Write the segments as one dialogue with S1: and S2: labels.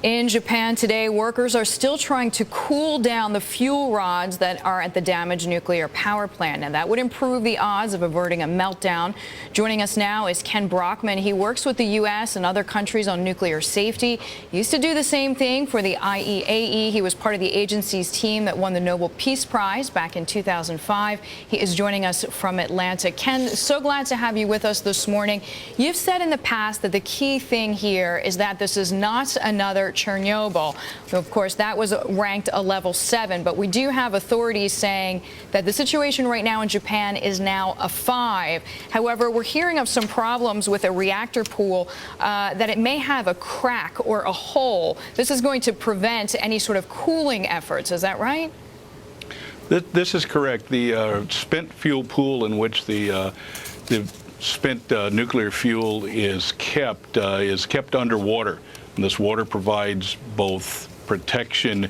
S1: In Japan today, workers are still trying to cool down the fuel rods that are at the damaged nuclear power plant. And that would improve the odds of averting a meltdown. Joining us now is Ken Brockman. He works with the U.S. and other countries on nuclear safety. He used to do the same thing for the IAEA. He was part of the agency's team that won the Nobel Peace Prize back in 2005. He is joining us from Atlanta. Ken, so glad to have you with us this morning. You've said in the past that the key thing here is that this is not another Chernobyl. Of course, that was ranked a level 7, but we do have authorities saying that the situation right now in Japan is now a 5. However, we're hearing of some problems with a reactor pool, that it may have a crack or a hole. This is going to prevent any sort of cooling efforts. Is that right?
S2: This is correct. The spent fuel pool in which the spent nuclear fuel is kept underwater. And this water provides both protection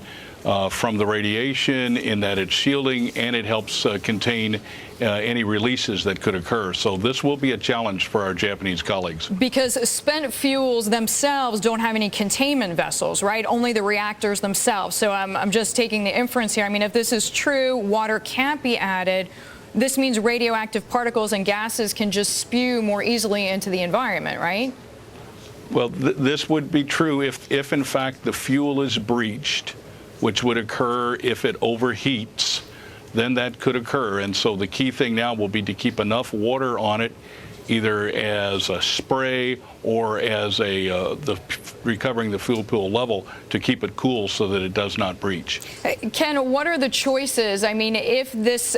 S2: from the radiation in that it's shielding, and it helps contain any releases that could occur. So this will be a challenge for our Japanese colleagues. Because
S1: spent fuels themselves don't have any containment vessels, right? Only the reactors themselves. So I'm just taking the inference here. I mean, if this is true, water can't be added. This means radioactive particles and gases can just spew more easily into the environment, right?
S2: Well, this would be true if in fact the fuel is breached, which would occur if it overheats. Then that could occur. And so the key thing now will be to keep enough water on it, either as a spray or as recovering the fuel pool level to keep it cool so that it does not breach.
S1: Ken, what are the choices? I mean, if this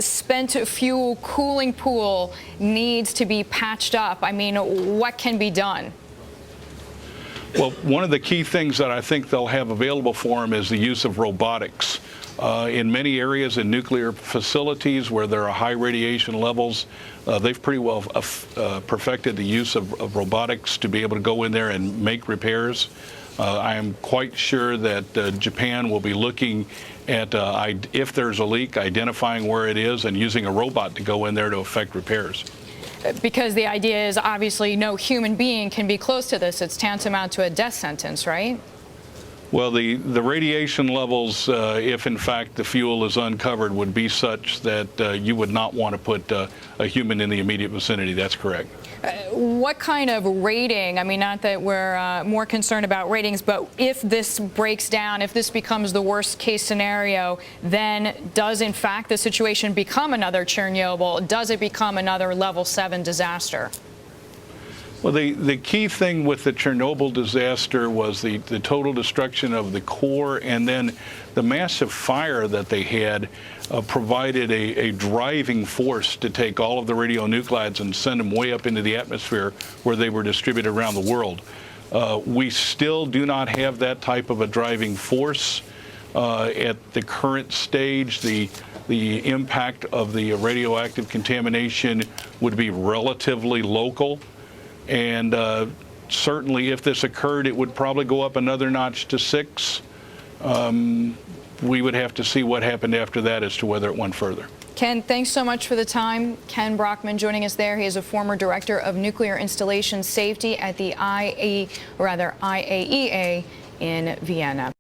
S1: spent fuel cooling pool needs to be patched up, I mean, what can be done?
S2: Well, one of the key things that I think they'll have available for them is the use of robotics. In many areas in nuclear facilities where there are high radiation levels, they've pretty well perfected the use of robotics to be able to go in there and make repairs. I am quite sure that Japan will be looking at, if there's a leak, identifying where it is and using a robot to go in there to effect repairs.
S1: Because the idea is obviously no human being can be close to this. It's tantamount to a death sentence, right?
S2: Well, the radiation levels, if in fact the fuel is uncovered, would be such that you would not want to put a human in the immediate vicinity. That's correct.
S1: What kind of rating? I mean, not that we're more concerned about ratings, but if this breaks down, if this becomes the worst case scenario, then does in fact the situation become another Chernobyl? Does it become another level 7 disaster?
S2: Well, the key thing with the Chernobyl disaster was the total destruction of the core, and then the massive fire that they had provided a driving force to take all of the radionuclides and send them way up into the atmosphere where they were distributed around the world. We still do not have that type of a driving force at the current stage. The impact of the radioactive contamination would be relatively local. And certainly if this occurred, it would probably go up another notch to 6. We would have to see what happened after that as to whether it went further.
S1: Ken, thanks so much for the time. Ken Brockman joining us there. He is a former director of nuclear installation safety at the IAEA in Vienna.